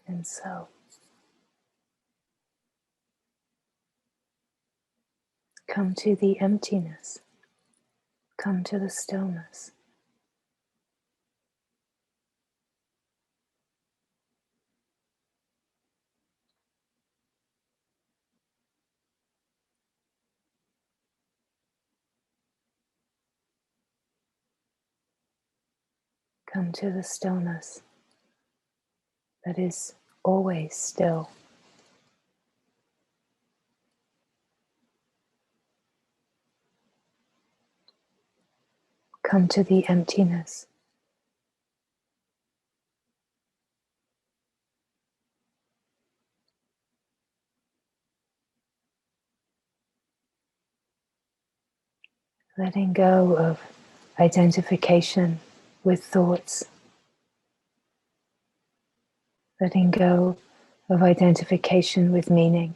And so, come to the emptiness, come to the stillness. Come to the stillness that is always still. Come to the emptiness. Letting go of identification with thoughts. Letting go of identification with meaning.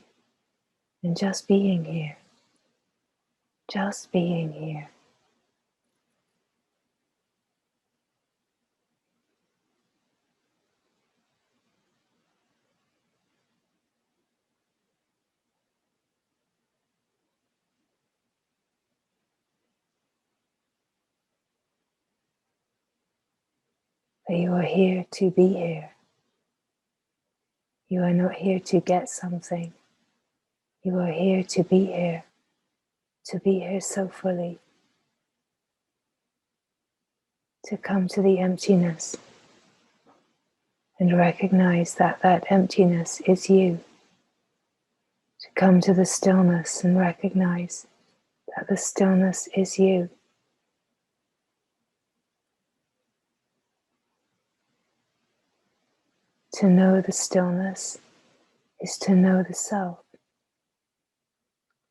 And just being here. Just being here. That you are here to be here. You are not here to get something. You are here to be here so fully, to come to the emptiness and recognize that that emptiness is you, to come to the stillness and recognize that the stillness is you. To know the stillness is to know the self.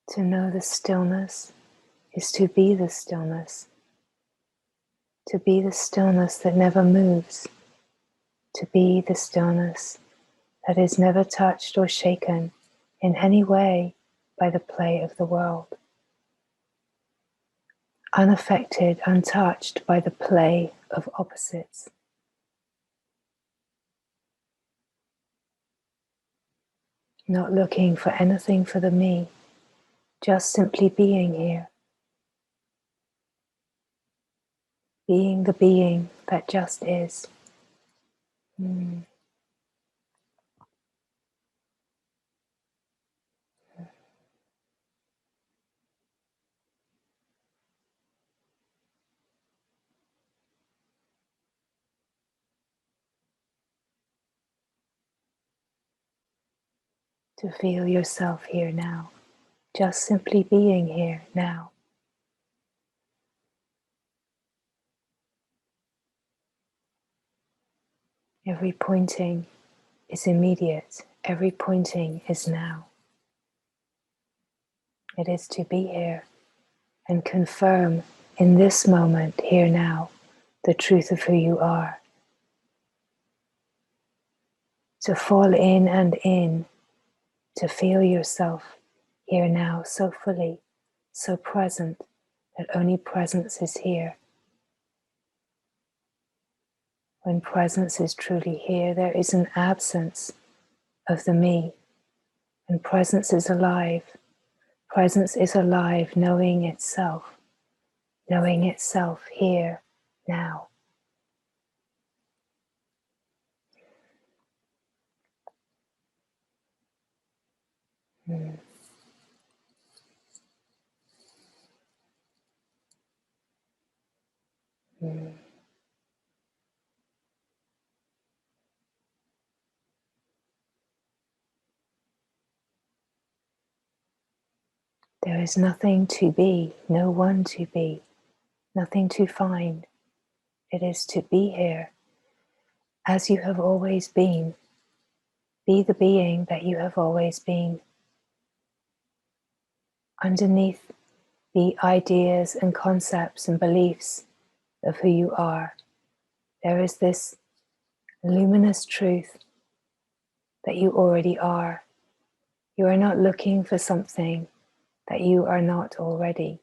To know the stillness is to be the stillness. To be the stillness that never moves. To be the stillness that is never touched or shaken in any way by the play of the world. Unaffected, untouched by the play of opposites. Not looking for anything for the me, just simply being here. Being the being that just is. To feel yourself here now, just simply being here now. Every pointing is immediate, every pointing is now. It is to be here and confirm in this moment, here now, the truth of who you are. To fall in and in, to feel yourself here now so fully, so present that only presence is here. When presence is truly here, there is an absence of the me, and presence is alive. Presence is alive, knowing itself here, now. Mm. Mm. There is nothing to be, no one to be, nothing to find. It is to be here as you have always been. Be the being that you have always been. Underneath the ideas and concepts and beliefs of who you are, there is this luminous truth that you already are. You are not looking for something that you are not already.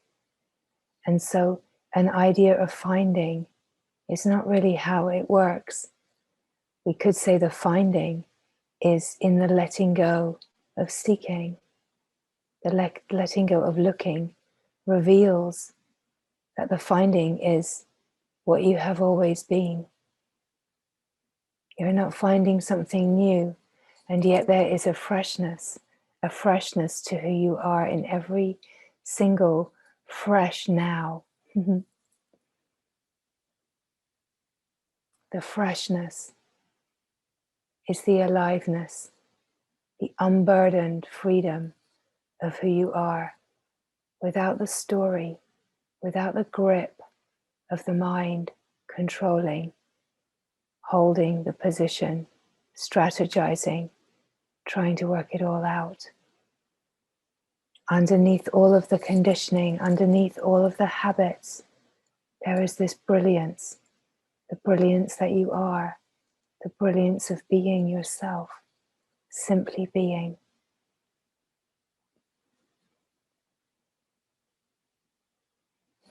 And so an idea of finding is not really how it works. We could say the finding is in the letting go of seeking. The letting go of looking reveals that the finding is what you have always been. You're not finding something new, and yet there is a freshness to who you are in every single fresh now. The freshness is the aliveness, the unburdened freedom of who you are, without the story, without the grip of the mind controlling, holding the position, strategizing, trying to work it all out. Underneath all of the conditioning, underneath all of the habits, there is this brilliance, the brilliance that you are, the brilliance of being yourself, simply being.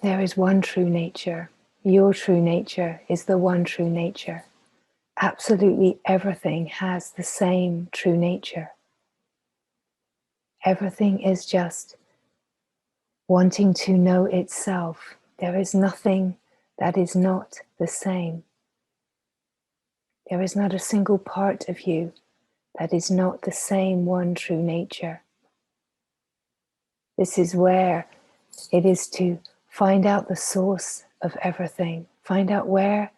There is one true nature. Your true nature is the one true nature. Absolutely everything has the same true nature. Everything is just wanting to know itself. There is nothing that is not the same. There is not a single part of you that is not the same one true nature. This is where it is to find out the source of everything. Find out, where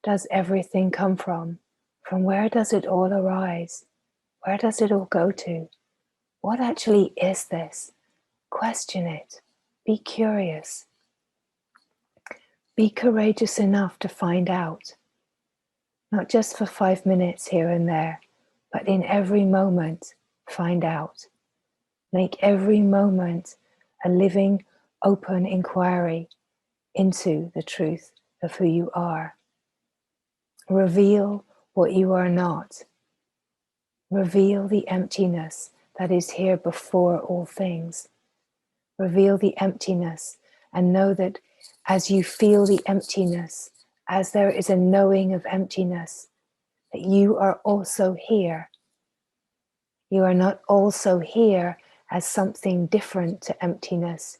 does everything come from? From where does it all arise? Where does it all go to? What actually is this? Question it. Be curious. Be courageous enough to find out. Not just for 5 minutes here and there, but in every moment, find out. Make every moment a living, open inquiry into the truth of who you are. Reveal what you are not. Reveal the emptiness that is here before all things. Reveal the emptiness and know that as you feel the emptiness, as there is a knowing of emptiness, that you are also here. You are not also here as something different to emptiness.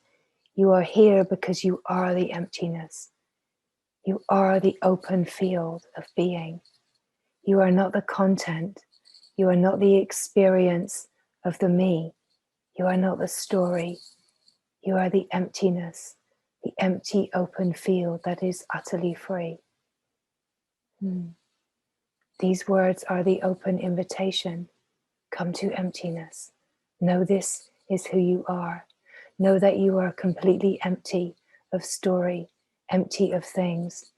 You are here because you are the emptiness. You are the open field of being. You are not the content. You are not the experience of the me. You are not the story. You are the emptiness, the empty open field that is utterly free. These words are the open invitation. Come to emptiness. Know this is who you are. Know that you are completely empty of story, empty of things.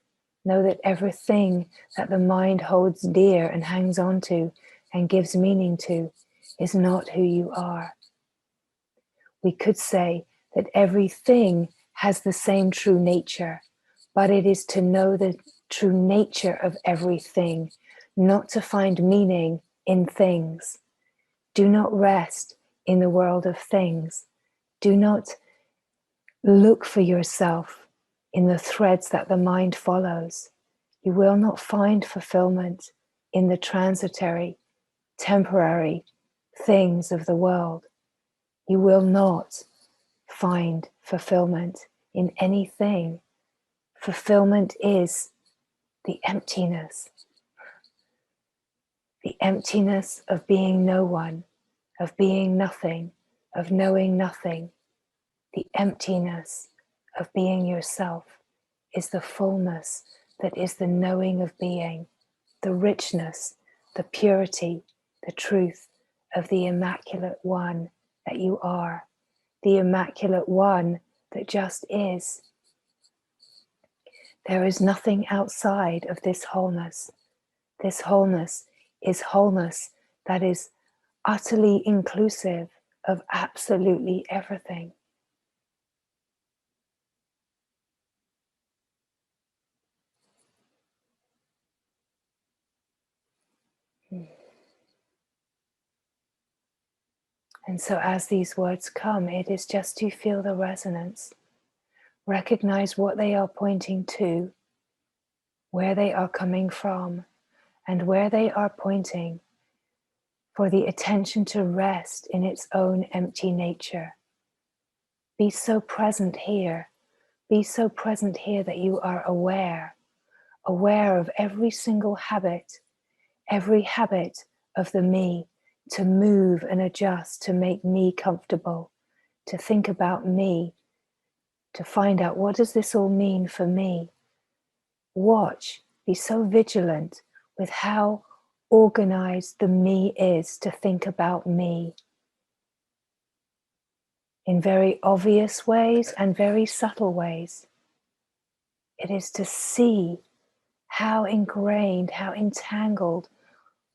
Know that everything that the mind holds dear and hangs on to and gives meaning to is not who you are. We could say that everything has the same true nature, but it is to know the true nature of everything, not to find meaning in things. Do not rest in the world of things. Do not look for yourself in the threads that the mind follows. You will not find fulfillment in the transitory, temporary things of the world. You will not find fulfillment in anything. Fulfillment is the emptiness of being no one, of being nothing, of knowing nothing. The emptiness of being yourself is the fullness that is the knowing of being, the richness, the purity, the truth of the immaculate one that you are, the immaculate one that just is. There is nothing outside of this wholeness. This wholeness is wholeness that is utterly inclusive of absolutely everything. And so as these words come, it is just to feel the resonance. Recognize what they are pointing to, where they are coming from, and where they are pointing. for the attention to rest in its own empty nature. Be so present here. Be so present here that you are aware of every single habit, every habit of the me, to move and adjust, to make me comfortable, to think about me, to find out, what does this all mean for me? Watch, be so vigilant with how organized the me is to think about me, in very obvious ways and very subtle ways. It is to see how ingrained, how entangled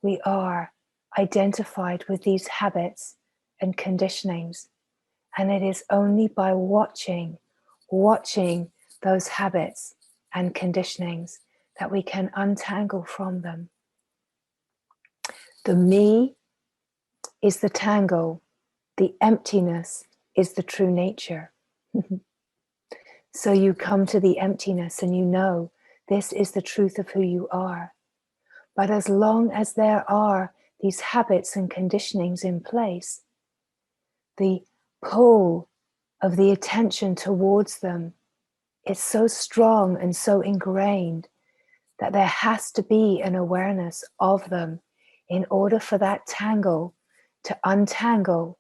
we are, identified with these habits and conditionings. And it is only by watching those habits and conditionings that we can untangle from them. The me is the tangle, the emptiness is the true nature. So you come to the emptiness and you know this is the truth of who you are. But as long as there are these habits and conditionings in place, the pull of the attention towards them is so strong and so ingrained that there has to be an awareness of them in order for that tangle to untangle.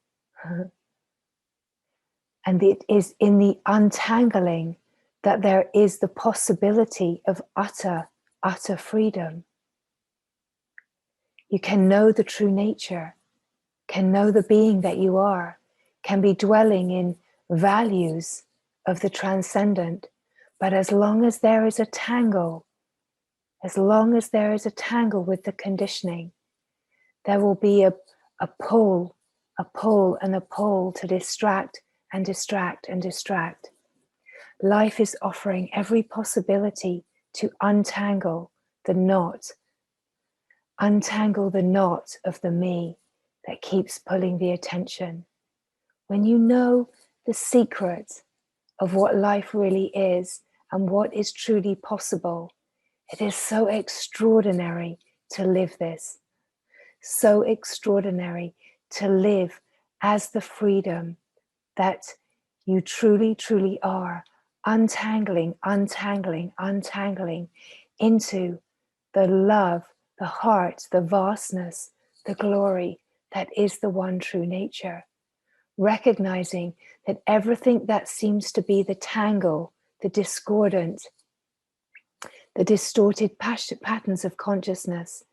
And it is in the untangling that there is the possibility of utter freedom. You can know the true nature, can know the being that you are, can be dwelling in values of the transcendent. But as long as there is a tangle, as long as there is a tangle with the conditioning, there will be a pull and a pull to distract and distract and distract. Life is offering every possibility to untangle the knot of the me that keeps pulling the attention. When you know the secret of what life really is and what is truly possible, it is so extraordinary to live this. So extraordinary to live as the freedom that you truly, truly are, untangling into the love, the heart, the vastness, the glory that is the one true nature. Recognizing that everything that seems to be the tangle, the discordant, the distorted patterns of consciousness,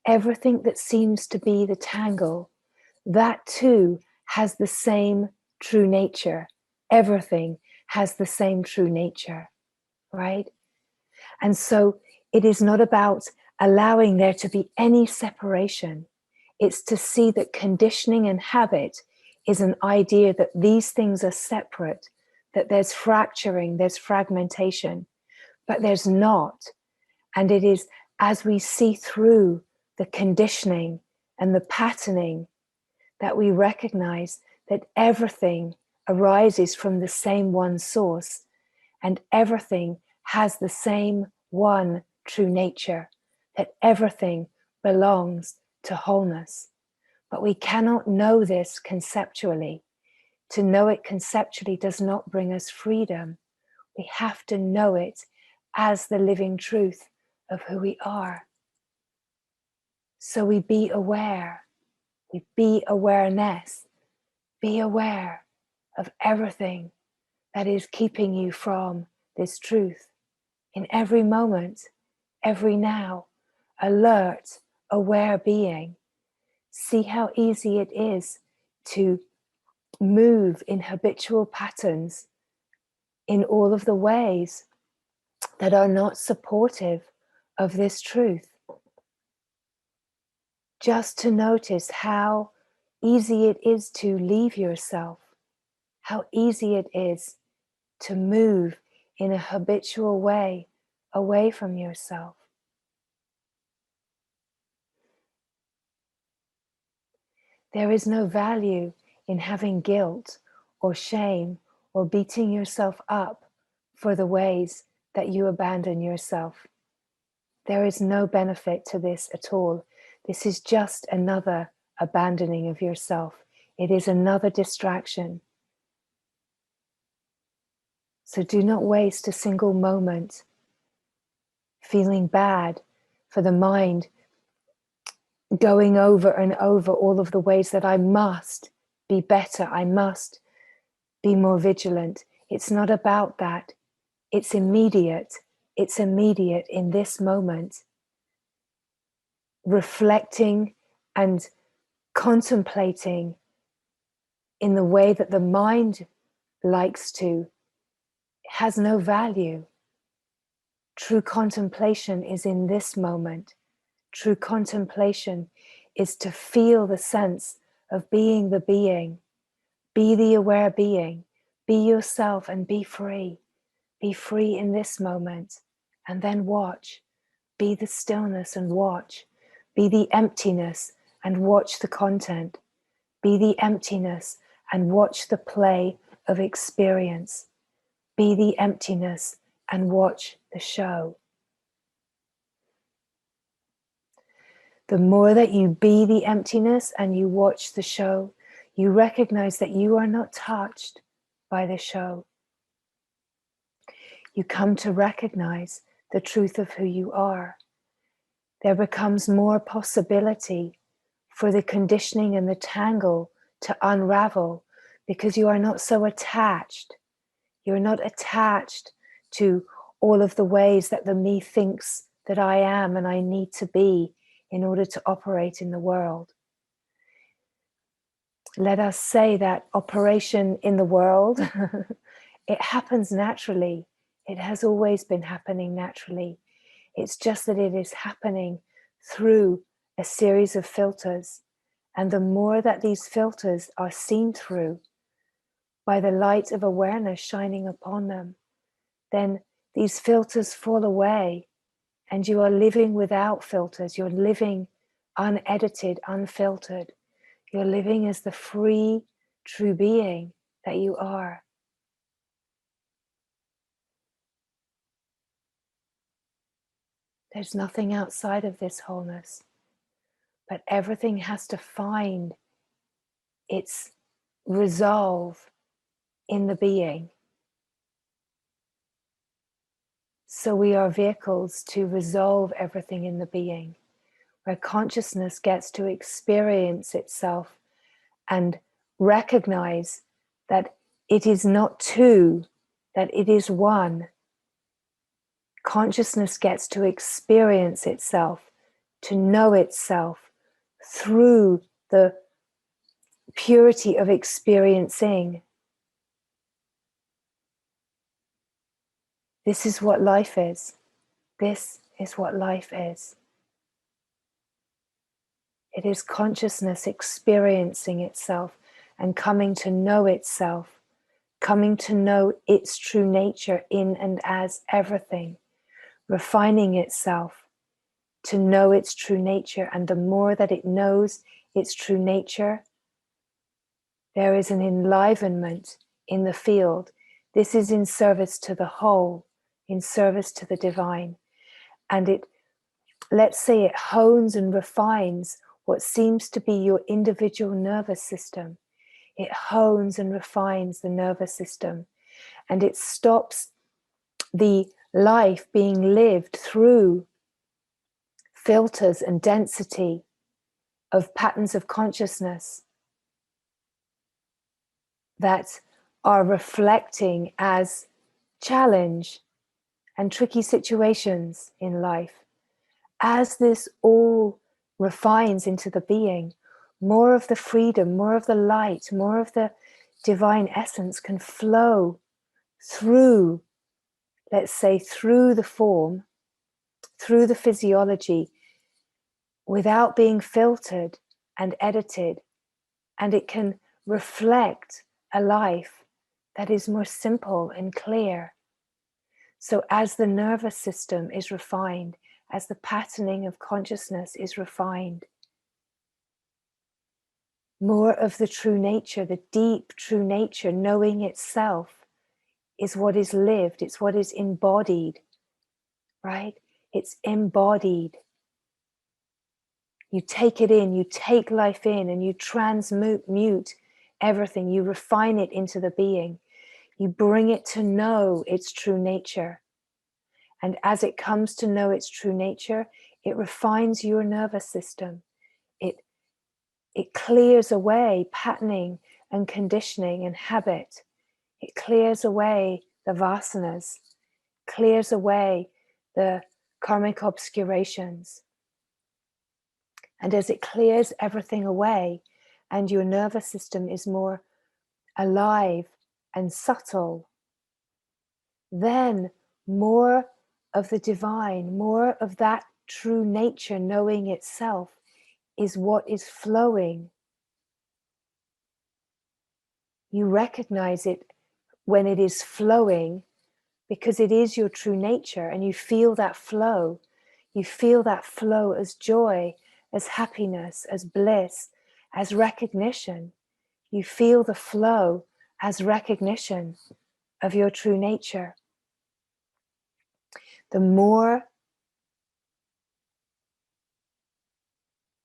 everything that seems to be the tangle, that too has the same true nature. Everything has the same true nature, right? And so it is not about allowing there to be any separation. It's to see that conditioning and habit is an idea that these things are separate, that there's fracturing, there's fragmentation, but there's not. And it is as we see through the conditioning and the patterning that we recognize that everything arises from the same one source, and everything has the same one true nature, that everything belongs to wholeness. But we cannot know this conceptually. To know it conceptually does not bring us freedom. We have to know it as the living truth of who we are. So we be aware, we be awareness, be aware of everything that is keeping you from this truth. In every moment, every now, alert, aware being. See how easy it is to move in habitual patterns in all of the ways that are not supportive of this truth. Just to notice how easy it is to leave yourself, how easy it is to move in a habitual way away from yourself. There is no value in having guilt or shame or beating yourself up for the ways that you abandon yourself. There is no benefit to this at all. This is just another abandoning of yourself. It is another distraction. So do not waste a single moment feeling bad for the mind going over and over all of the ways that I must be better, I must be more vigilant. It's not about that. It's immediate. It's immediate in this moment. Reflecting and contemplating in the way that the mind likes to has no value. True contemplation is in this moment. True contemplation is to feel the sense of being the being. Be the aware being. Be yourself and be free. Be free in this moment. And then watch. Be the stillness and watch. Be the emptiness and watch the content. Be the emptiness and watch the play of experience. Be the emptiness and watch the show. The more that you be the emptiness and you watch the show, you recognize that you are not touched by the show. You come to recognize the truth of who you are. There becomes more possibility for the conditioning and the tangle to unravel because you are not so attached. You're not attached to all of the ways that the me thinks that I am and I need to be in order to operate in the world. Let us say that operation in the world, it happens naturally. It has always been happening naturally. It's just that it is happening through a series of filters. And the more that these filters are seen through by the light of awareness shining upon them, then these filters fall away and you are living without filters. You're living unedited, unfiltered. You're living as the free, true being that you are. There's nothing outside of this wholeness, but everything has to find its resolve in the being. So we are vehicles to resolve everything in the being, where consciousness gets to experience itself and recognize that it is not two, that it is one. Consciousness gets to experience itself, to know itself through the purity of experiencing. This is what life is. This is what life is. It is consciousness experiencing itself and coming to know itself, coming to know its true nature in and as everything, refining itself to know its true nature. And the more that it knows its true nature, there is an enlivenment in the field. This is in service to the whole, in service to the divine. And it, let's say it hones and refines what seems to be your individual nervous system. It hones and refines the nervous system, and it stops the life being lived through filters and density of patterns of consciousness that are reflecting as challenge and tricky situations in life. As this all refines into the being, more of the freedom, more of the light, more of the divine essence can flow through, let's say, through the form, through the physiology, without being filtered and edited. And it can reflect a life that is more simple and clear. So as the nervous system is refined, as the patterning of consciousness is refined, more of the true nature, the deep true nature, knowing itself, is what is lived, it's what is embodied, right? It's embodied. You take it in, you take life in, and you transmute everything. You refine it into the being. You bring it to know its true nature. And as it comes to know its true nature, it refines your nervous system. It clears away patterning and conditioning and habit. It clears away the vasanas, clears away the karmic obscurations. And as it clears everything away, and your nervous system is more alive and subtle, then more of the divine, more of that true nature knowing itself is what is flowing. You recognize it when it is flowing because it is your true nature, and you feel that flow. You feel that flow as joy, as happiness, as bliss, as recognition. You feel the flow as recognition of your true nature. The more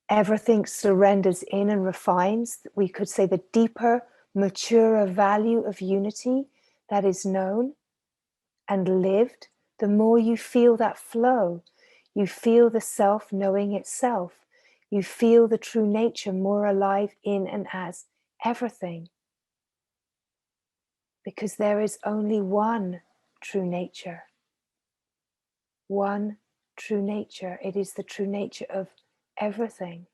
everything surrenders in and refines, we could say the deeper, maturer value of unity that is known and lived, the more you feel that flow. You feel the self knowing itself. You feel the true nature more alive in and as everything. Because there is only one true nature. One true nature. It is the true nature of everything.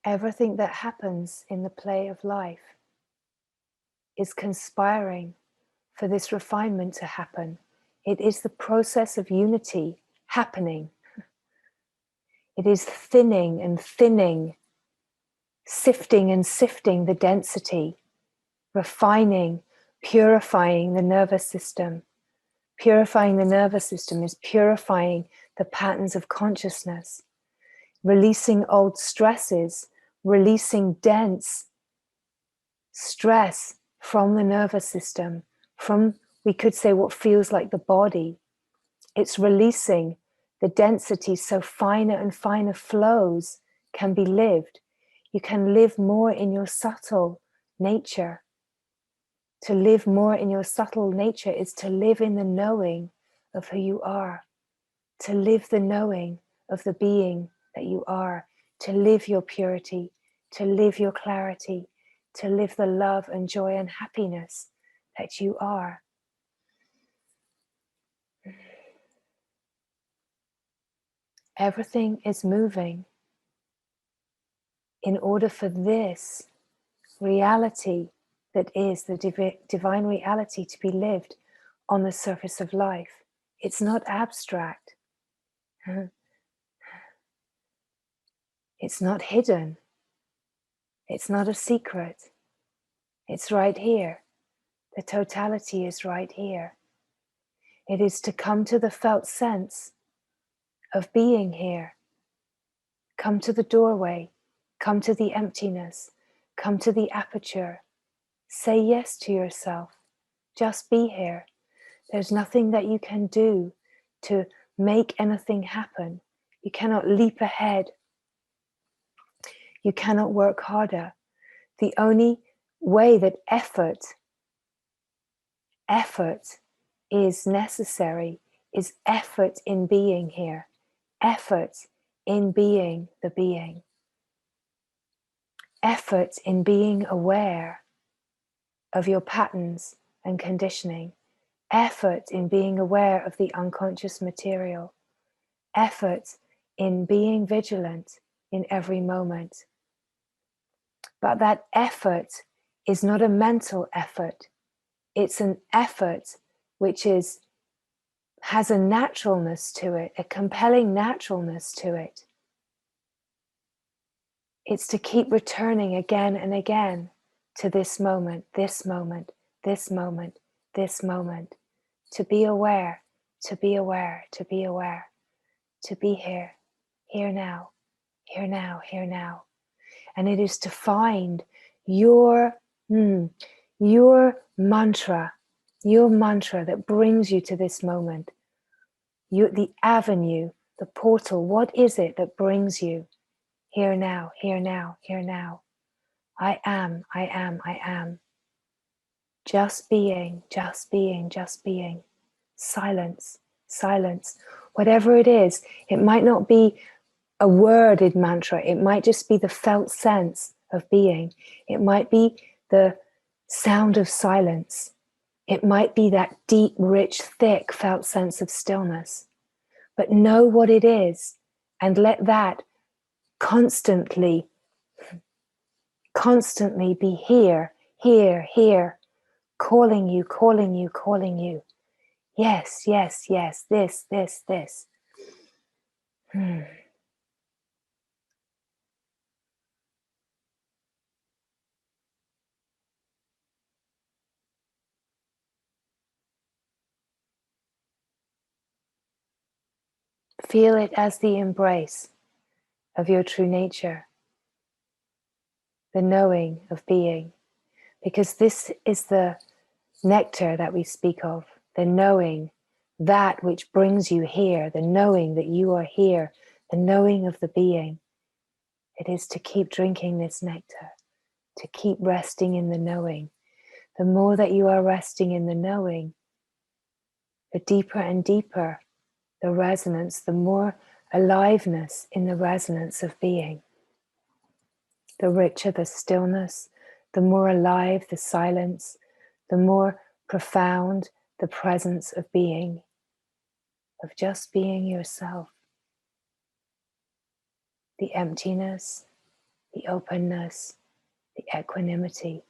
Everything that happens in the play of life is conspiring for this refinement to happen. It is the process of unity happening. It is thinning and thinning, sifting and sifting the density, refining, purifying the nervous system. Purifying the nervous system is purifying the patterns of consciousness, releasing old stresses, releasing dense stress from the nervous system, from, we could say, what feels like the body. It's releasing the density so finer and finer flows can be lived. You can live more in your subtle nature. To live more in your subtle nature is to live in the knowing of who you are, to live the knowing of the being that you are, to live your purity, to live your clarity, to live the love and joy and happiness that you are. Everything is moving in order for this reality that is the divine reality to be lived on the surface of life. It's not abstract. It's not hidden. It's not a secret. It's right here. The totality is right here. It is to come to the felt sense of being here. Come to the doorway. Come to the emptiness. Come to the aperture. Say yes to yourself. Just be here. There's nothing that you can do to make anything happen. You cannot leap ahead. You cannot work harder. The only way that effort is necessary is effort in being here. Effort in being the being. Effort in being aware of your patterns and conditioning. Effort in being aware of the unconscious material. Effort in being vigilant in every moment. But that effort is not a mental effort. It's an effort which has a naturalness to it, a compelling naturalness to it. It's to keep returning again and again to this moment, this moment, this moment, this moment. To be aware, to be aware, to be aware. To be here, here now, here now, here now. And it is to find your mantra, that brings you to this moment, the avenue, the portal. What is it that brings you here now, here now, here now? I am, I am, I am. Just being, just being, just being. Silence, silence. Whatever it is, it might not be a worded mantra. It might just be the felt sense of being. It might be the sound of silence. It might be that deep, rich, thick felt sense of stillness. But know what it is and let that constantly be here, here, here, calling you, calling you, calling you. Yes, yes, yes, this. Feel it as the embrace of your true nature, the knowing of being, because this is the nectar that we speak of, the knowing, that which brings you here, the knowing that you are here, the knowing of the being. It is to keep drinking this nectar, to keep resting in the knowing. The more that you are resting in the knowing, the deeper and deeper the resonance, the more aliveness in the resonance of being. The richer the stillness, the more alive the silence, the more profound the presence of being, of just being yourself. The emptiness, the openness, the equanimity,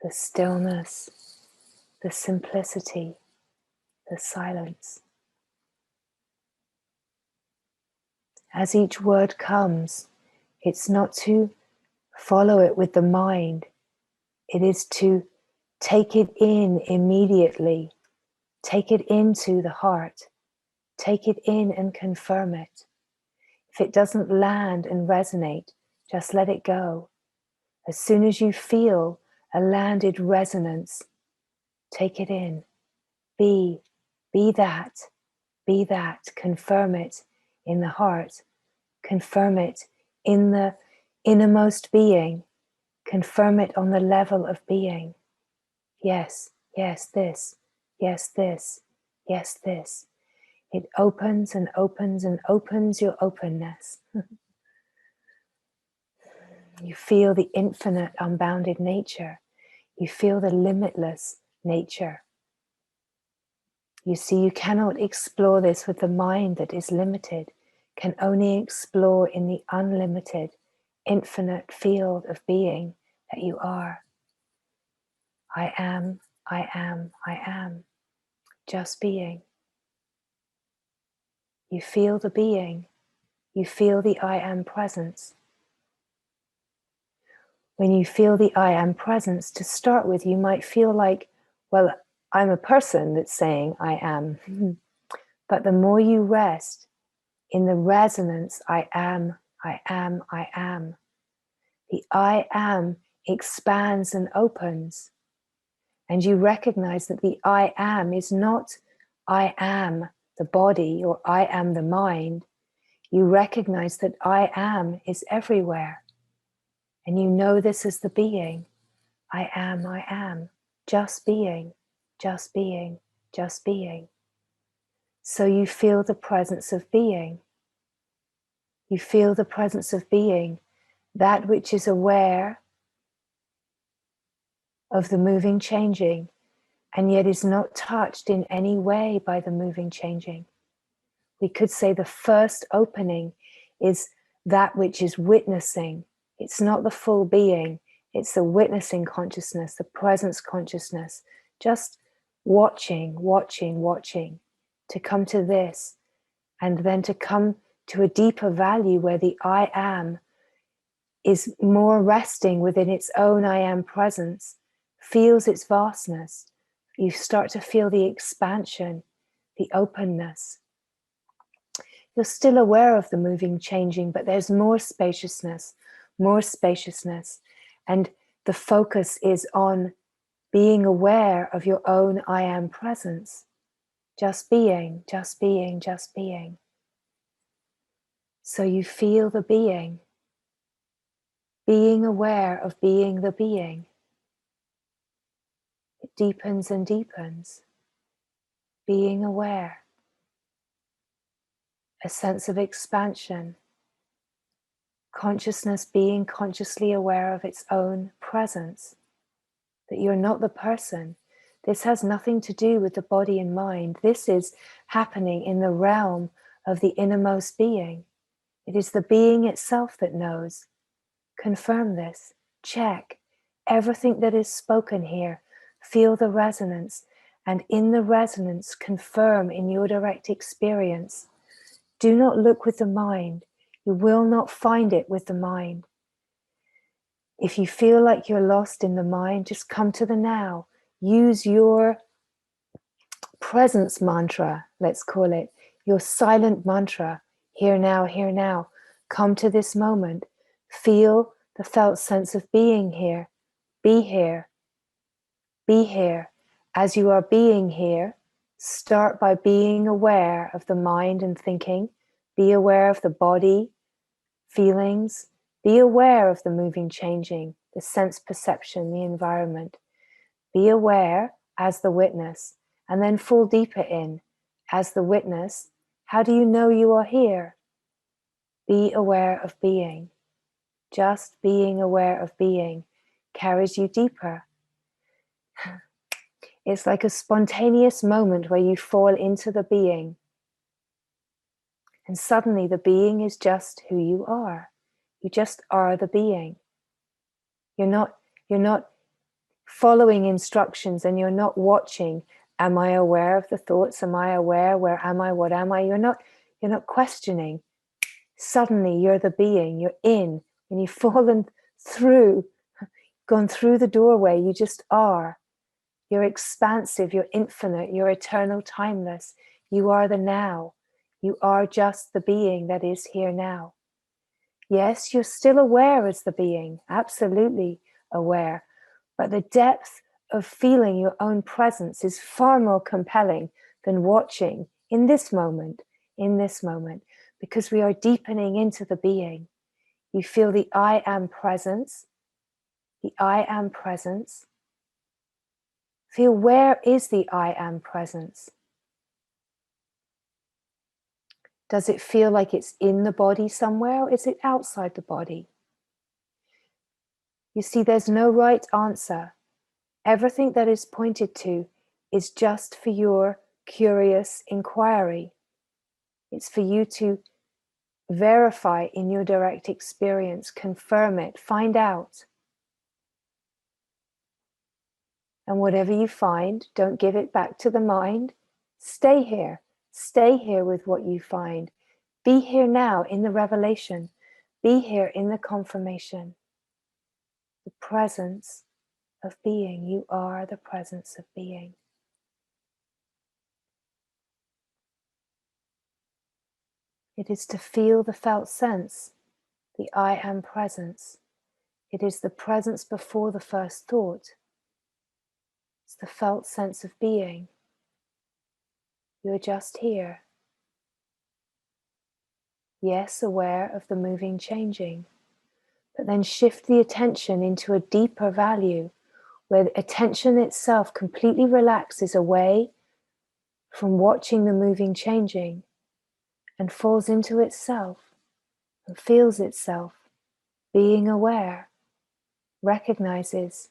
the stillness, the simplicity, the silence. As each word comes, it's not to follow it with the mind. It is to take it in immediately. Take it into the heart. Take it in and confirm it. If it doesn't land and resonate, just let it go. As soon as you feel a landed resonance, take it in. Be that. Be that. Confirm it in the heart. Confirm it in the innermost being. Confirm it on the level of being. Yes, yes, this. Yes, this. Yes, this. It opens and opens and opens your openness. You feel the infinite, unbounded nature. You feel the limitless nature. You see, you cannot explore this with the mind that is limited, can only explore in the unlimited, infinite field of being that you are. I am, I am, I am. Just being. You feel the being. You feel the I am presence. When you feel the I am presence, to start with, you might feel like, well, I'm a person that's saying I am. But the more you rest in the resonance, I am, I am, I am, the I am expands and opens. And you recognize that the I am is not I am the body or I am the mind. You recognize that I am is everywhere. And you know this is the being. I am, just being, just being, just being. So you feel the presence of being. You feel the presence of being, that which is aware of the moving, changing, and yet is not touched in any way by the moving, changing. We could say the first opening is that which is witnessing. It's not the full being. It's the witnessing consciousness, the presence consciousness, just watching, watching, watching, to come to this, and then to come to a deeper value where the I am is more resting within its own I am presence, feels its vastness. You start to feel the expansion, the openness. You're still aware of the moving, changing, but there's more spaciousness, more spaciousness. And the focus is on being aware of your own I am presence. Just being, just being, just being. So you feel the being aware of being the being. It deepens and deepens. Being aware. A sense of expansion. Consciousness being consciously aware of its own presence. That you're not the person. This has nothing to do with the body and mind. This is happening in the realm of the innermost being. It is the being itself that knows. Confirm this. Check. Everything that is spoken here, feel the resonance, and in the resonance, confirm in your direct experience. Do not look with the mind. You will not find it with the mind. If you feel like you're lost in the mind, just come to the now. Use your presence mantra, let's call it, your silent mantra. Here now, here now. Come to this moment. Feel the felt sense of being here. Be here. Be here. As you are being here, start by being aware of the mind and thinking. Be aware of the body, feelings. Be aware of the moving, changing, the sense perception, the environment. Be aware as the witness, and then fall deeper in. As the witness, how do you know you are here? Be aware of being. Just being aware of being carries you deeper. It's like a spontaneous moment where you fall into the being. And suddenly the being is just who you are. You just are the being. You're not following instructions, and you're not watching, am I aware of the thoughts? Am I aware? Where am I? What am I? You're not questioning. Suddenly you're the being, you're in, and you've fallen through, gone through the doorway, you just are. You're expansive, you're infinite, you're eternal, timeless. You are the now. You are just the being that is here now. Yes, you're still aware as the being, absolutely aware, but the depth of feeling your own presence is far more compelling than watching in this moment, because we are deepening into the being. You feel the I am presence, the I am presence. Feel, where is the I am presence? Does it feel like it's in the body somewhere, or is it outside the body? You see, there's no right answer. Everything that is pointed to is just for your curious inquiry. It's for you to verify in your direct experience, confirm it, find out. And whatever you find, don't give it back to the mind. Stay here. Stay here with what you find. Be here now in the revelation. Be here in the confirmation. The presence of being. You are the presence of being. It is to feel the felt sense, the I am presence. It is the presence before the first thought. It's the felt sense of being. You're just here. Yes, aware of the moving, changing, but then shift the attention into a deeper value where attention itself completely relaxes away from watching the moving, changing, and falls into itself and feels itself, being aware, recognizes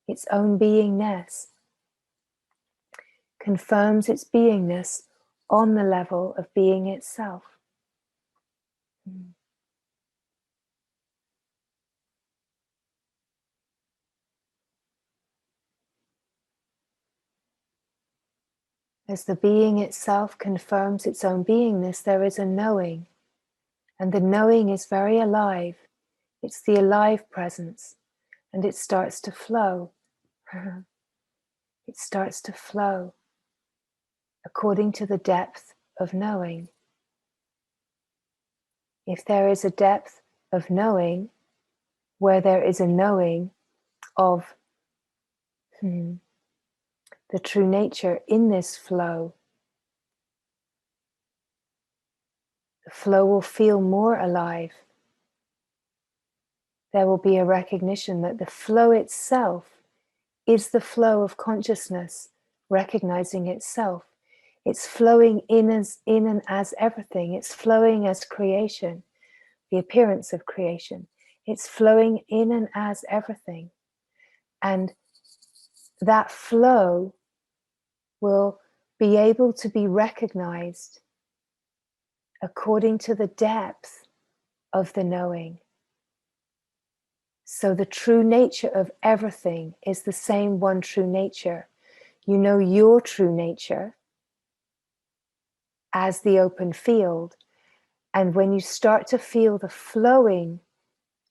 its own beingness, confirms its beingness on the level of being itself. As the being itself confirms its own beingness, there is a knowing, and the knowing is very alive. It's the alive presence, and it starts to flow. It starts to flow according to the depth of knowing. If there is a depth of knowing, where there is a knowing of the true nature in this flow, the flow will feel more alive. There will be a recognition that the flow itself is the flow of consciousness recognizing itself. It's flowing in and as everything. It's flowing as creation, the appearance of creation. It's flowing in and as everything. And that flow will be able to be recognized according to the depth of the knowing. So the true nature of everything is the same one true nature. You know your true nature as the open field. And when you start to feel the flowing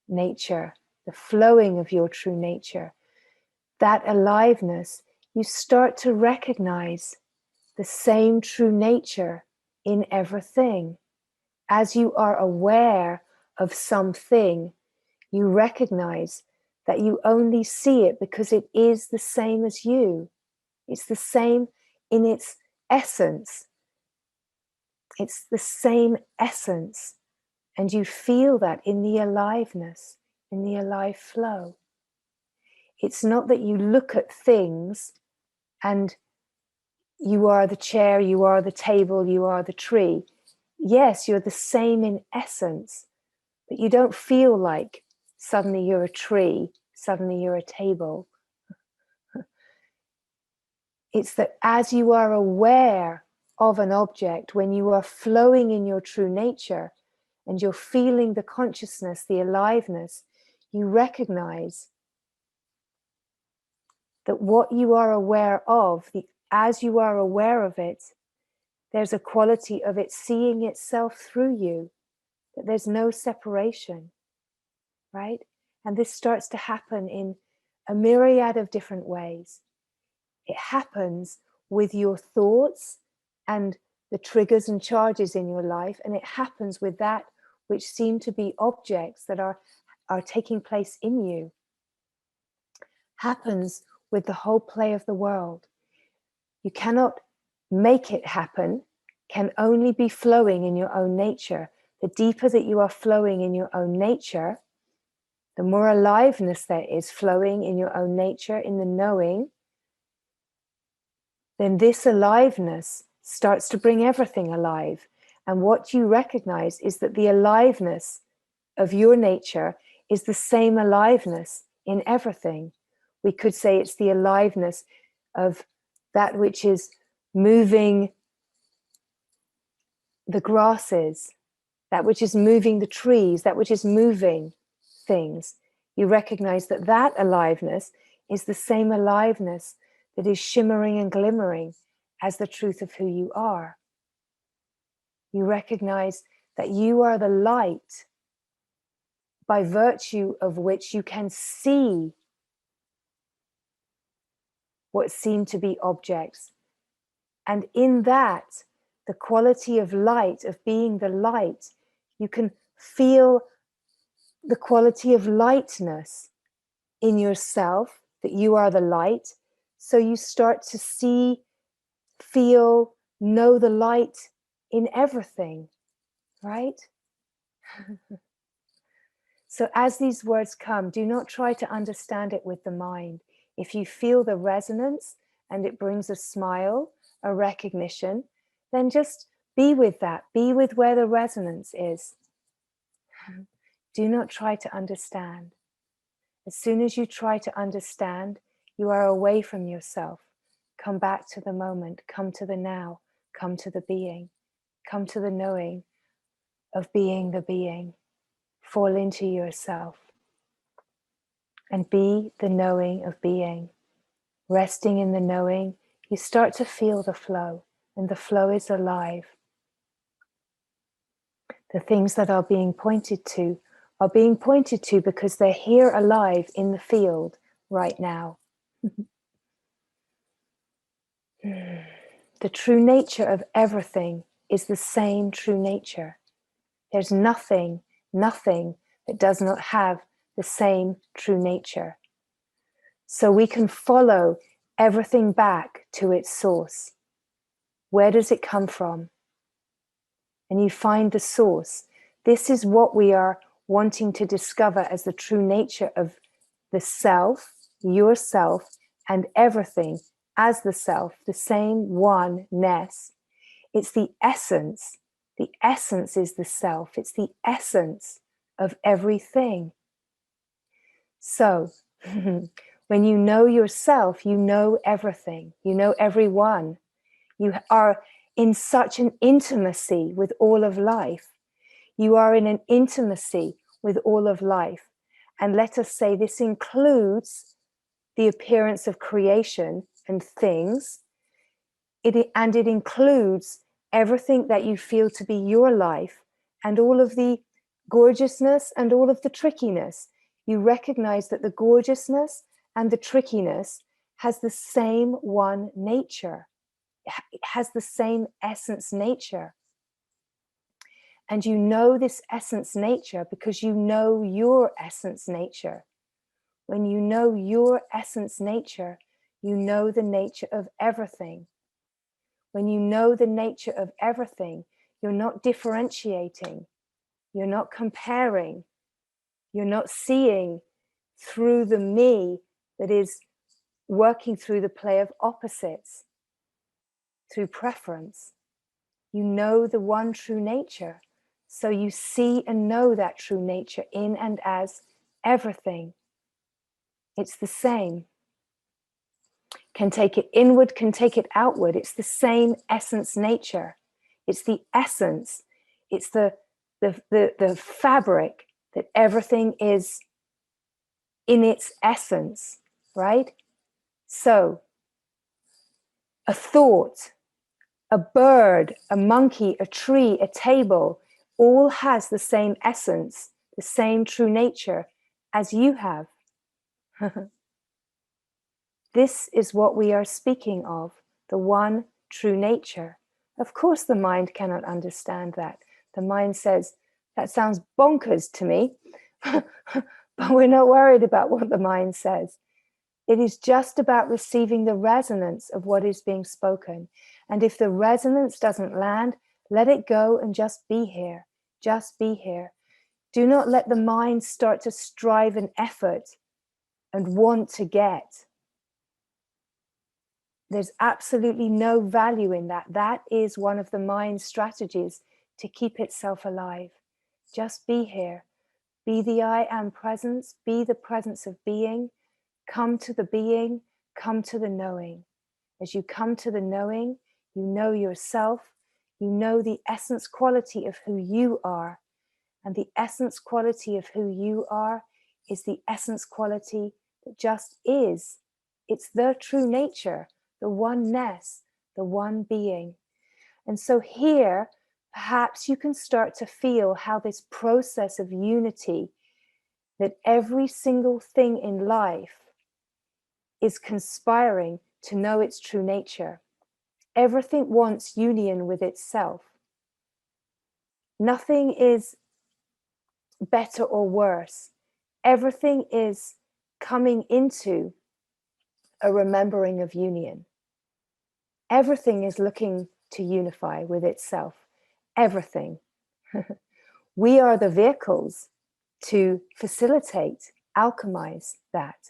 nature, the flowing of your true nature, that aliveness, you start to recognize the same true nature in everything. As you are aware of something, you recognize that you only see it because it is the same as you. It's the same in its essence. It's the same essence. And you feel that in the aliveness, in the alive flow. It's not that you look at things and you are the chair, you are the table, you are the tree. Yes, you're the same in essence, but you don't feel like suddenly you're a tree, suddenly you're a table. It's that as you are aware of an object, when you are flowing in your true nature and you're feeling the consciousness, the aliveness, you recognize that what you are aware of, as you are aware of it, there's a quality of it seeing itself through you, that there's no separation, right? And this starts to happen in a myriad of different ways. It happens with your thoughts and the triggers and charges in your life, and it happens with that which seem to be objects that are taking place in you. Happens with the whole play of the world. You cannot make it happen, can only be flowing in your own nature. The deeper that you are flowing in your own nature, the more aliveness there is flowing in your own nature, in the knowing, then this aliveness starts to bring everything alive. And what you recognize is that the aliveness of your nature is the same aliveness in everything. We could say it's the aliveness of that which is moving the grasses, that which is moving the trees, that which is moving things. You recognize that that aliveness is the same aliveness that is shimmering and glimmering as the truth of who you are. You recognize that you are the light by virtue of which you can see what seem to be objects. And in that, the quality of light, of being the light, you can feel the quality of lightness in yourself, that you are the light. So you start to see, feel, know the light in everything, right? So as these words come, do not try to understand it with the mind. If you feel the resonance and it brings a smile, a recognition, then just be with that. Be with where the resonance is. Do not try to understand. As soon as you try to understand, you are away from yourself. Come back to the moment. Come to the now. Come to the being. Come to the knowing of being the being. Fall into yourself and be the knowing of being. Resting in the knowing, you start to feel the flow, and the flow is alive. The things that are being pointed to are being pointed to because they're here alive in the field right now. The true nature of everything is the same true nature. There's nothing that does not have the same true nature. So we can follow everything back to its source. Where does it come from? And you find the source. This is what we are wanting to discover as the true nature of the self, yourself, and everything as the self, the same oneness. It's the essence. The essence is the self. It's the essence of everything. So, when you know yourself, you know everything. You know everyone. You are in such an intimacy with all of life. You are in an intimacy with all of life. And let us say this includes the appearance of creation and things. And it includes everything that you feel to be your life and all of the gorgeousness and all of the trickiness. You recognize that the gorgeousness and the trickiness has the same one nature. It has the same essence nature. And you know this essence nature because you know your essence nature. When you know your essence nature, you know the nature of everything. When you know the nature of everything, you're not differentiating, you're not comparing, you're not seeing through the me that is working through the play of opposites, through preference. You know the one true nature. So you see and know that true nature in and as everything. It's the same. Can take it inward, can take it outward. It's the same essence nature. It's the essence. It's the fabric that everything is in its essence, right? So a thought, a bird, a monkey, a tree, a table, all has the same essence, the same true nature as you have. This is what we are speaking of, the one true nature. Of course, the mind cannot understand that. The mind says, that sounds bonkers to me, but we're not worried about what the mind says. It is just about receiving the resonance of what is being spoken. And if the resonance doesn't land, let it go and just be here. Just be here. Do not let the mind start to strive and effort and want to get. There's absolutely no value in that. That is one of the mind's strategies to keep itself alive. Just be here. Be the I am presence. Be the presence of being. Come to the being. Come to the knowing. As you come to the knowing, you know yourself. You know the essence quality of who you are. And the essence quality of who you are is the essence quality that just is. It's the true nature, the oneness, the one being. And so here, perhaps you can start to feel how this process of unity, that every single thing in life is conspiring to know its true nature. Everything wants union with itself. Nothing is better or worse. Everything is coming into a remembering of union. Everything is looking to unify with itself. Everything. We are the vehicles to facilitate, alchemize that.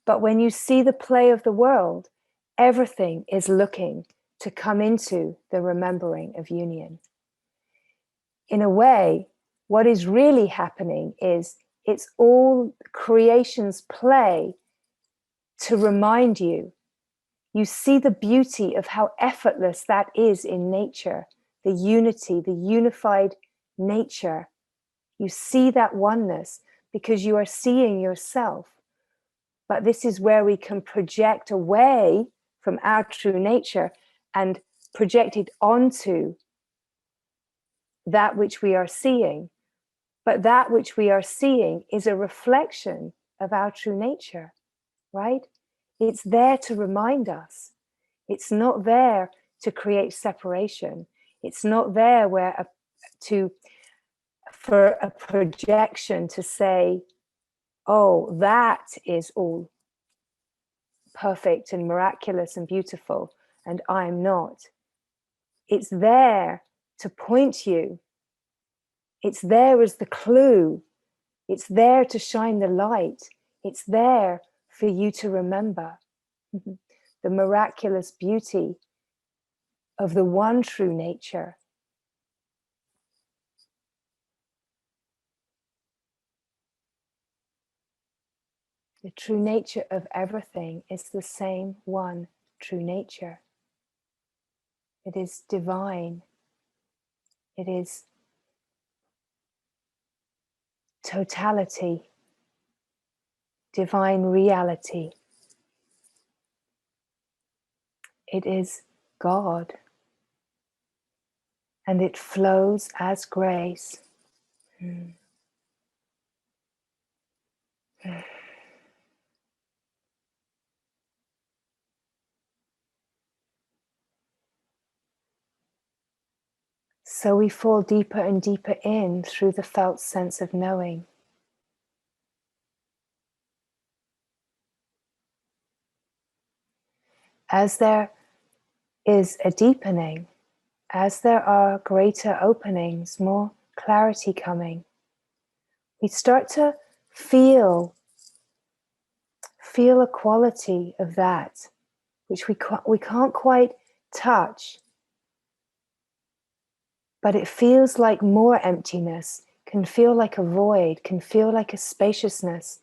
But when you see the play of the world, everything is looking to come into the remembering of union. In a way, what is really happening is it's all creation's play to remind you. You see the beauty of how effortless that is in nature, the unity, the unified nature. You see that oneness because you are seeing yourself. But this is where we can project away from our true nature and project it onto that which we are seeing. But that which we are seeing is a reflection of our true nature, right? It's there to remind us. It's not there to create separation. It's not there to for a projection to say, oh, that is all perfect and miraculous and beautiful, and I'm not. It's there to point you. It's there as the clue. It's there to shine the light. It's there for you to remember the miraculous beauty of the one true nature. The true nature of everything is the same one true nature. It is divine. It is totality, divine reality. It is God, and it flows as grace. So we fall deeper and deeper in through the felt sense of knowing. As there is a deepening, as there are greater openings, more clarity coming, we start to feel a quality of that which we can't quite touch, but it feels like more emptiness, can feel like a void, can feel like a spaciousness,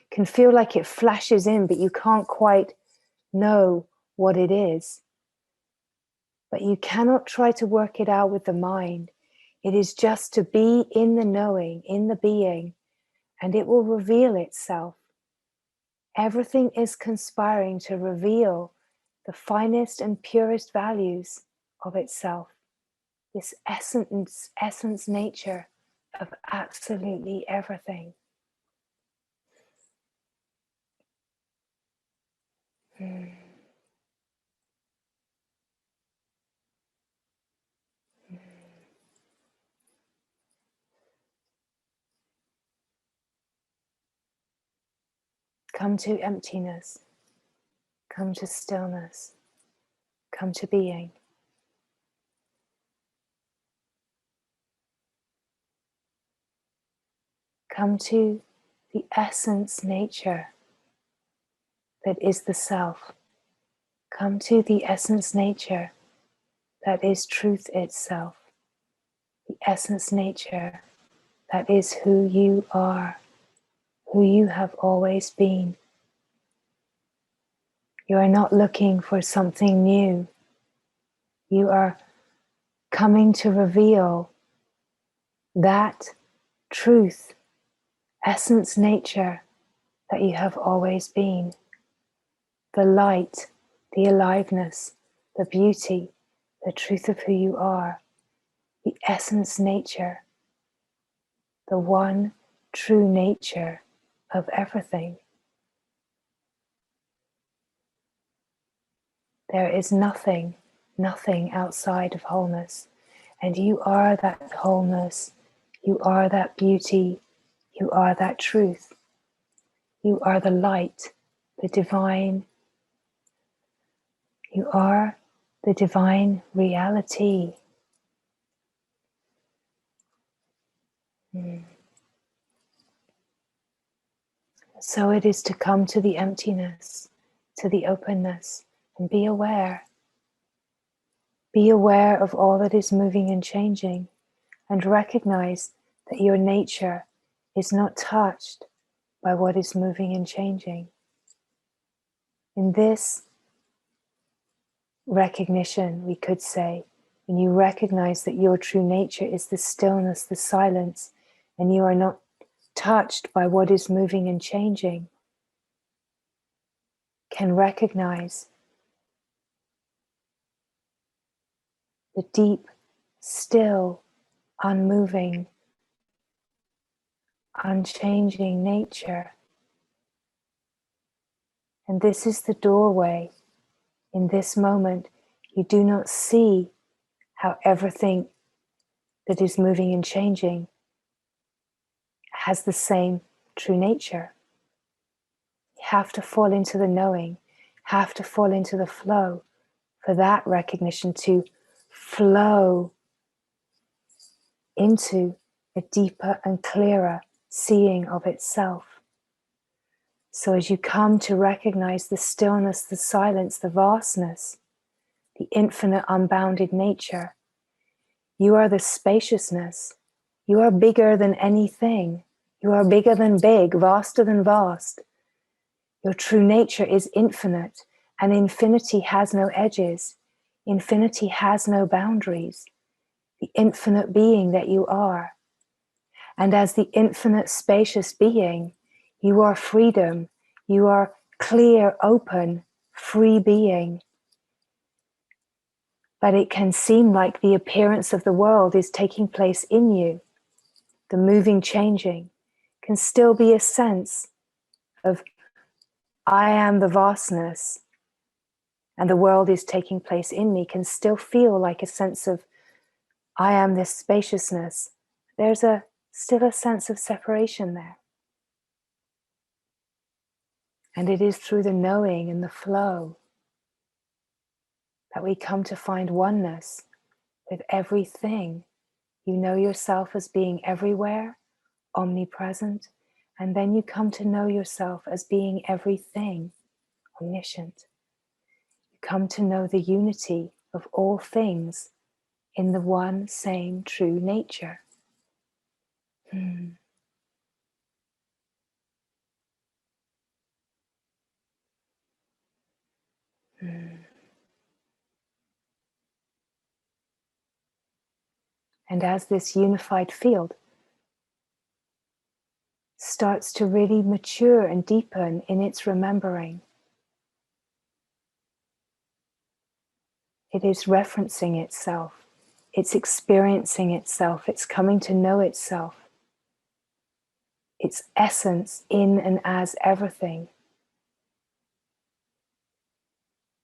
can feel like it flashes in, but you can't quite know what it is. But you cannot try to work it out with the mind. It is just to be in the knowing, in the being, and it will reveal itself. Everything is conspiring to reveal the finest and purest values of itself. This essence nature of absolutely everything. Come to emptiness. Come to stillness. Come to being. Come to the essence nature that is the self. Come to the essence nature that is truth itself. The essence nature that is who you are, who you have always been. You are not looking for something new. You are coming to reveal that truth, essence nature that you have always been. The light, the aliveness, the beauty, the truth of who you are, the essence nature, the one true nature of everything. There is nothing outside of wholeness, and you are that wholeness, you are that beauty, you are that truth, you are the light, the divine, you are the divine reality. So it is to come to the emptiness, to the openness, and be aware. Be aware of all that is moving and changing, and recognize that your nature is not touched by what is moving and changing. In this recognition, we could say, when you recognize that your true nature is the stillness, the silence, and you are not touched by what is moving and changing, can recognize the deep, still, unmoving, unchanging nature. And this is the doorway. In this moment, you do not see how everything that is moving and changing has the same true nature. You have to fall into the knowing, have to fall into the flow for that recognition to flow into a deeper and clearer seeing of itself. So as you come to recognize the stillness, the silence, the vastness, the infinite unbounded nature, you are the spaciousness. You are bigger than anything. You are bigger than big, vaster than vast. Your true nature is infinite, and infinity has no edges. Infinity has no boundaries. The infinite being that you are. And as the infinite spacious being, you are freedom. You are clear, open, free being. But it can seem like the appearance of the world is taking place in you. The moving, changing can still be a sense of I am the vastness and the world is taking place in me, can still feel like a sense of I am this spaciousness. There's still a sense of separation there. And it is through the knowing and the flow that we come to find oneness with everything. You know yourself as being everywhere, omnipresent, and then you come to know yourself as being everything, omniscient. You come to know the unity of all things in the one same true nature. And as this unified field starts to really mature and deepen in its remembering, it is referencing itself, it's experiencing itself, it's coming to know itself, its essence in and as everything.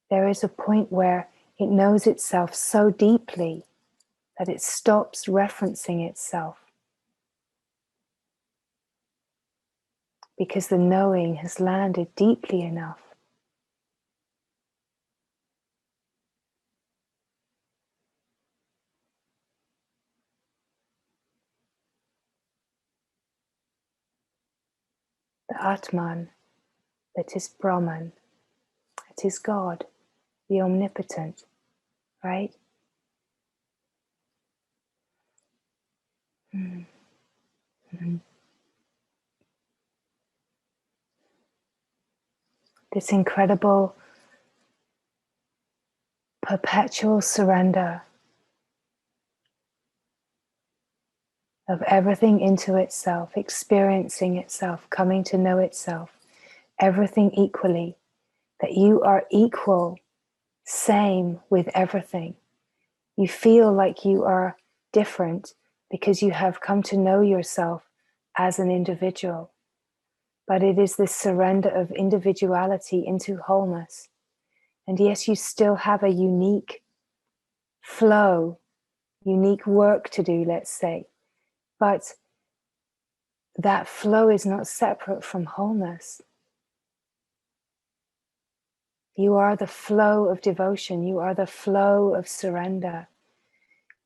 There is a point where it knows itself so deeply that it stops referencing itself, because the knowing has landed deeply enough. The Atman, that is Brahman, it is God, the omnipotent, right? This incredible perpetual surrender of everything into itself, experiencing itself, coming to know itself, everything equally, that you are equal, same with everything. You feel like you are different because you have come to know yourself as an individual. But it is this surrender of individuality into wholeness. And yes, you still have a unique flow, unique work to do, let's say. But that flow is not separate from wholeness. You are the flow of devotion. You are the flow of surrender.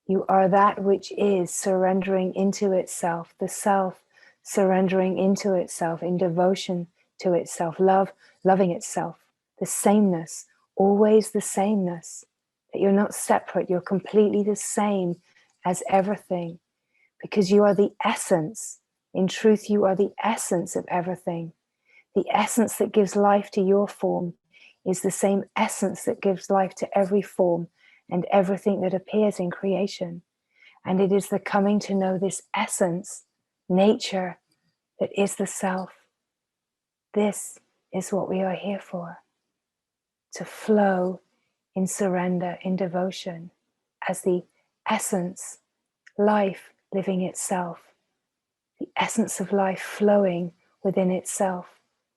You are that which is surrendering into itself, the self surrendering into itself in devotion to itself, loving itself, the sameness, always the sameness, that you're not separate, you're completely the same as everything, because you are the essence. In truth, you are the essence of everything. The essence that gives life to your form is the same essence that gives life to every form and everything that appears in creation. And it is the coming to know this essence, nature, that is the self. This is what we are here for, to flow in surrender, in devotion, as the essence, life living itself, the essence of life flowing within itself,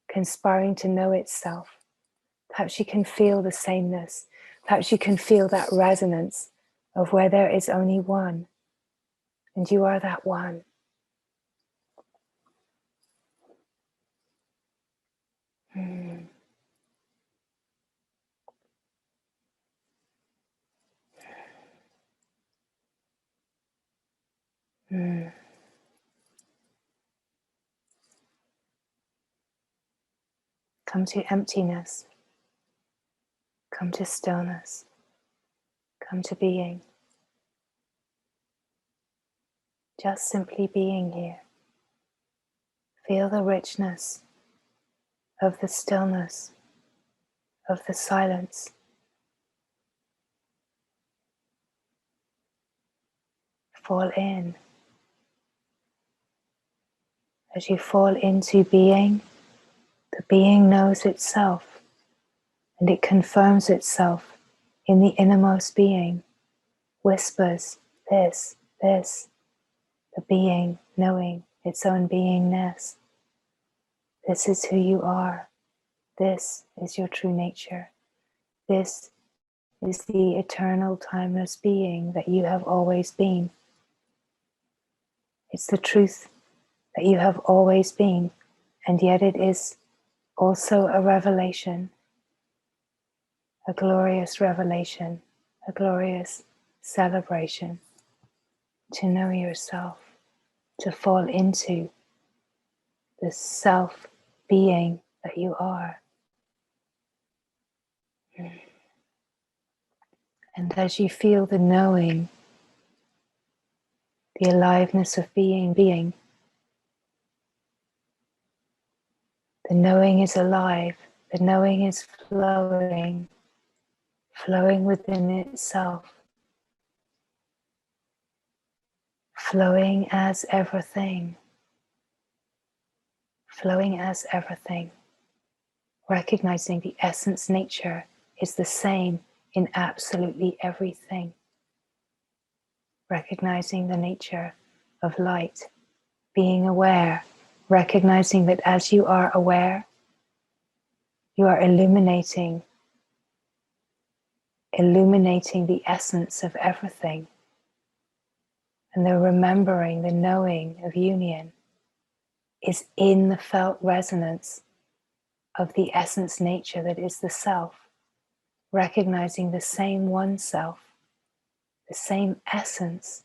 conspiring to know itself. Perhaps you can feel the sameness. Perhaps you can feel that resonance of where there is only one. And you are that one. Mm. Mm. Come to emptiness. Come to stillness. Come to being. Just simply being here. Feel the richness of the stillness, of the silence. Fall in. As you fall into being, the being knows itself and it confirms itself in the innermost being, whispers this, this, the being knowing its own beingness. This is who you are. This is your true nature. This is the eternal, timeless being that you have always been. It's the truth that you have always been, and yet it is also a revelation, a glorious revelation, a glorious celebration to know yourself, to fall into the self-being that you are. And as you feel the knowing, the aliveness of being, the knowing is alive, the knowing is flowing within itself, flowing as everything, recognizing the essence nature is the same in absolutely everything, recognizing the nature of light, being aware, recognizing that as you are aware, you are illuminating the essence of everything, and the remembering, the knowing of union is in the felt resonance of the essence nature that is the self, recognizing the same one self, the same essence,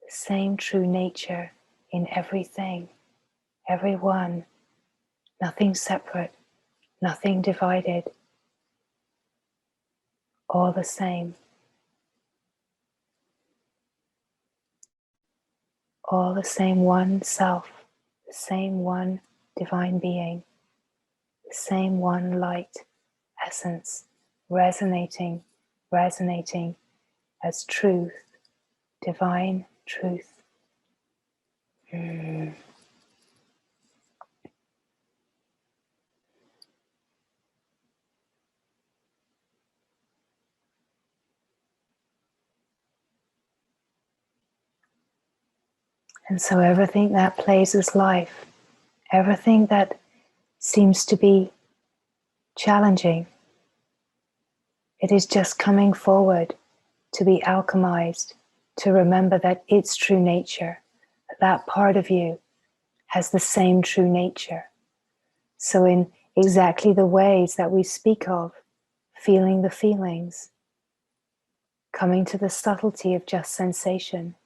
the same true nature in everything, everyone, nothing separate, nothing divided, all the same. All the same one self, the same one divine being, the same one light essence, resonating as truth, divine truth. And so everything that plays as life, everything that seems to be challenging, it is just coming forward to be alchemized, to remember that its true nature, that part of you has the same true nature. So in exactly the ways that we speak of, feeling the feelings, coming to the subtlety of just sensation,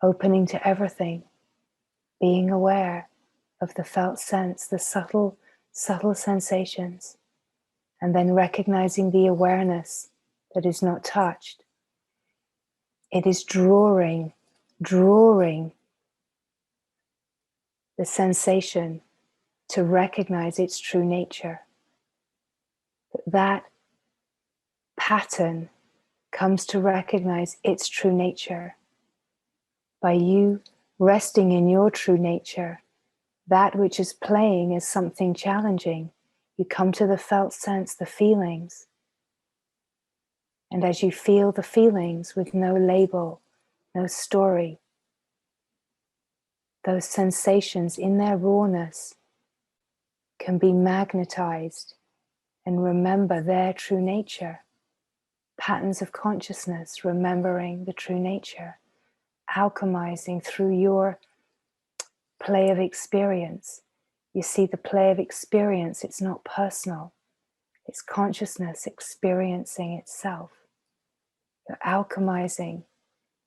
opening to everything, being aware of the felt sense, the subtle sensations, and then recognizing the awareness that is not touched. It is drawing the sensation to recognize its true nature. That pattern comes to recognize its true nature. By you resting in your true nature, that which is playing as something challenging, you come to the felt sense, the feelings. And as you feel the feelings with no label, no story, those sensations in their rawness can be magnetized and remember their true nature. Patterns of consciousness, remembering the true nature, alchemizing through your play of experience. You see the play of experience, it's not personal. It's consciousness experiencing itself. You're alchemizing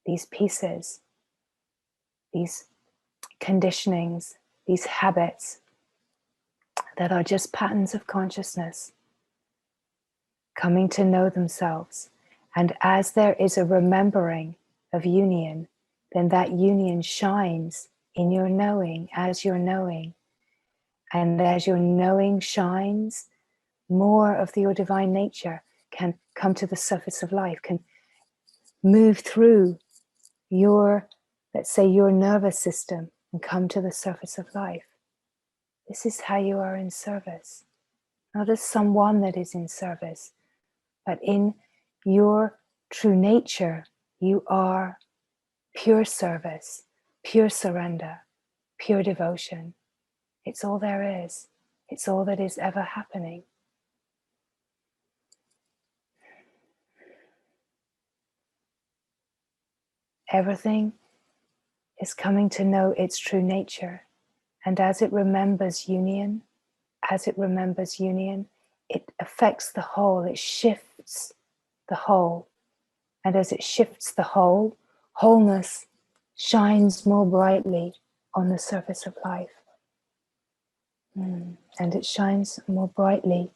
these pieces, these conditionings, these habits that are just patterns of consciousness coming to know themselves. And as there is a remembering of union, then that union shines in your knowing as you're knowing. And as your knowing shines, more of your divine nature can come to the surface of life, can move through your, let's say, your nervous system and come to the surface of life. This is how you are in service. Not as someone that is in service, but in your true nature, you are pure service, pure surrender, pure devotion. It's all there is. It's all that is ever happening. Everything is coming to know its true nature. And as it remembers union, it affects the whole, it shifts the whole. And as it shifts the whole, wholeness shines more brightly on the surface of life. And it shines more brightly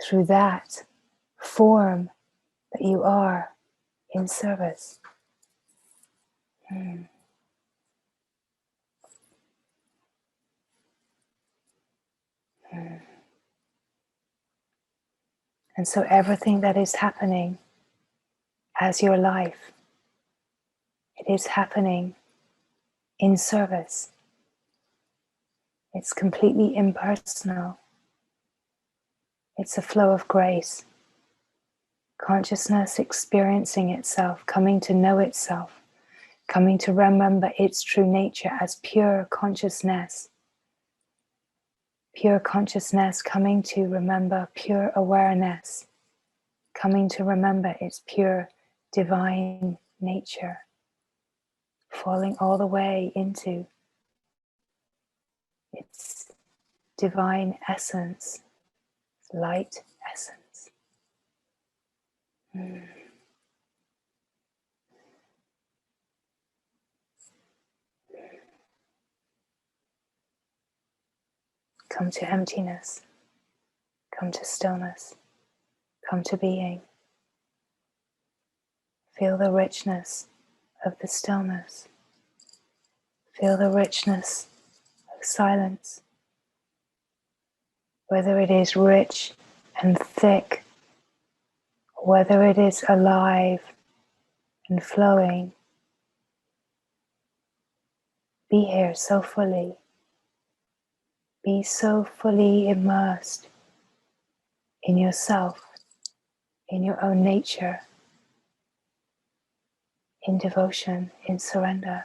through that form that you are in service. And so everything that is happening as your life, it is happening in service. It's completely impersonal. It's a flow of grace. Consciousness experiencing itself, coming to know itself, coming to remember its true nature as pure consciousness. Pure consciousness coming to remember pure awareness, coming to remember its pure divine nature, falling all the way into its divine essence, light essence. Come to emptiness, come to stillness, come to being. Feel the richness of the stillness. Feel the richness of silence. Whether it is rich and thick, whether it is alive and flowing, be here so fully. Be so fully immersed in yourself, in your own nature, in devotion, in surrender,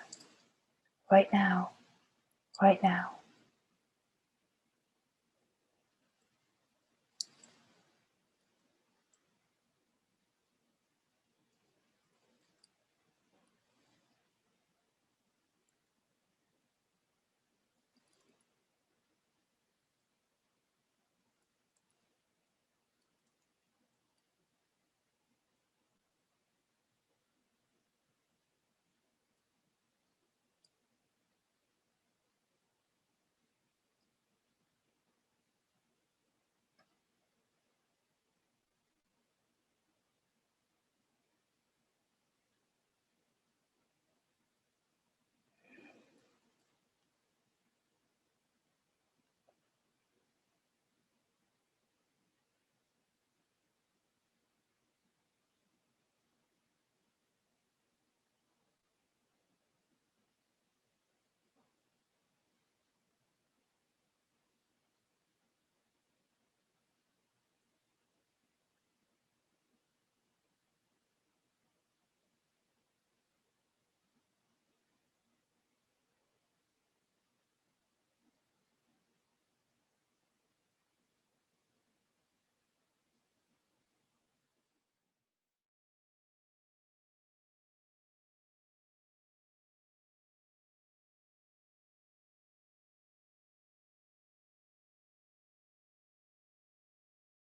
right now, right now.